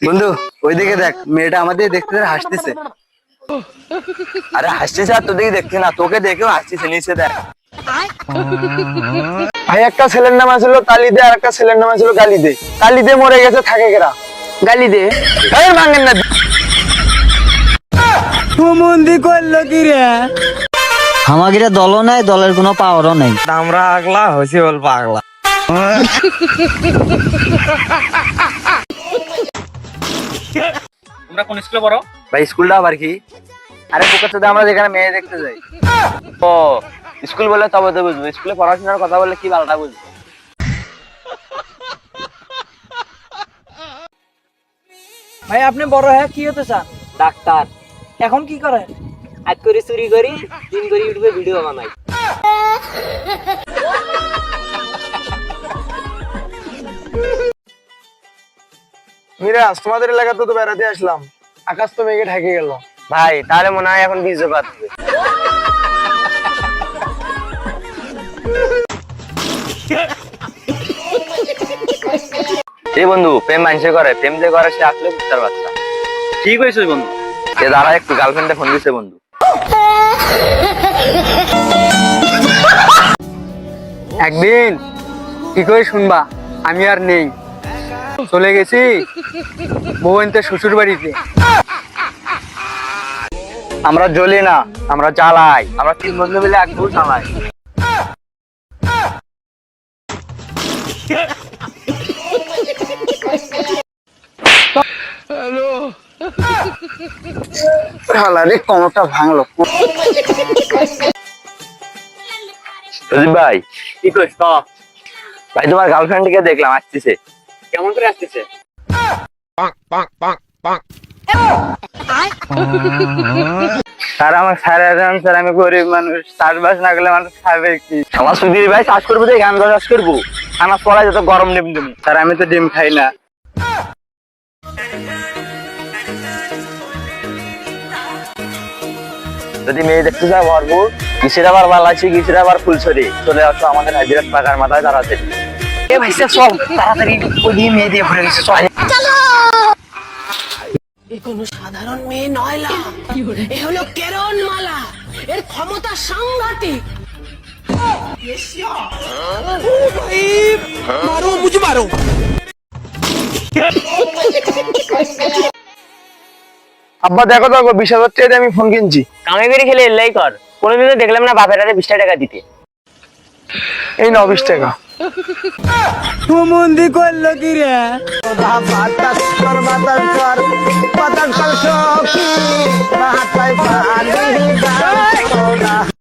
বন্ধু, ওইদিকে দেখ, মেয়েটা আমাদের দেখতে হাসতেছে। আরে হাসছিস আর তোদেরকে দেখছি না, তোকে দেখেও হাসছিস, নিচে দেখ। ভাই একটা ছেলের নাম আছিল তালিদে আর একটা ছেলের নাম আছিল গালিদে। তালিদে মরে গেছে, থাকে কেরা? গালিদে। এই মাঙ্গেন না। সুমন্দি করলো কি রে? আমাদের দলও নাই, দলের কোনো পাওয়ারও নাই। আমরা আগলা হইছি বল পাগলা। তোমরা কোন স্কুলে পড়ো? ভাই স্কুলটা আবার কি? আরে পোকা চোদা, আমরা যেখানে মেয়ে দেখতে যাই। ও স্কুল বলে তবে তো বুঝবো, স্কুলে পড়াশোনার কথা বললে কি বালটা বুঝবো। ভাই আপনি বড় হয়ে কি হতে চান? ডাক্তার। এখন কি করেন? আজ করে চুরি করি, দিন করে ইউটিউবে ভিডিও বানাই। মিরাজ, তোমাদের এলাকাতে তো বেড়াতে আসলাম, আকাশ তো মেঘে ঢেকে গেল। ভাই তাহলে মনে হয় এখন বীজপাত হবে। এই বন্ধু, প্রেম মানুষে করে, প্রেম যে করে সে আসলে কুত্তার বাচ্চা। ঠিক হয়েছে বন্ধু। এ দাঁড়া একটু, গার্লফ্রেন্ডে ফোন দিছে বন্ধু। একদিন কি করে শুনবা, আমি আর নেই, চলে গেছি বউয়ের শ্বশুর বাড়িতে। আমরা জ্বলি না, আমরা জ্বালাই। আমরা তিন বন্ধু মিলে এক বউ জ্বালাই। হালারে কোমরটা ভাঙলো। প্রদীপ ভাই, কি কইছ? ভাই তোমার গার্লফ্রেন্ডকে দেখলাম আসতেছে। কেমন করে আসতেছে? স্যার আমার স্যার আছেন, স্যার আমি গরিব মানুষ, চাষবাস না করলে মানুষ খাবে কি? আমার সুধীর ভাই চাষ করবো, গান চাষ করবো, আমার পড়ায় যত গরম ডিম ডিম। স্যার আমি তো ডিম খাই না। যদি মেয়ে দেখতে যাও ভরপুর, কিসের আবার বালাইছি, কিসের আবার ফুলছড়ি, চলে আসো আমাদের হাজিরাত পাকার মাথায় দাঁড়াতে। এ ভাই চল তাড়াতাড়ি, ওই দিয়ে মেয়ে দিয়ে ভরে গেছে, চল। এ কোনো সাধারণ মেয়ে নয় লা, এ হলো কেরণমালা, এর ক্ষমতা সাংঘাতিক। মারো মুঝে মারো। আব্বা দেখো তো, 20,000 টাকা দিয়ে আমি ফোন কিনছি। কামে বেরি খেলে এলাই কর, কোনোদিনও দেখলাম না বাপের হাতে 20 টাকা দিতে। এই নাও 20 টাকা। সুমন্দি করলো কি রে? বাতাস কর বাতাস কর বাতাস কর সখী, হাত পায়ে পানি দাও।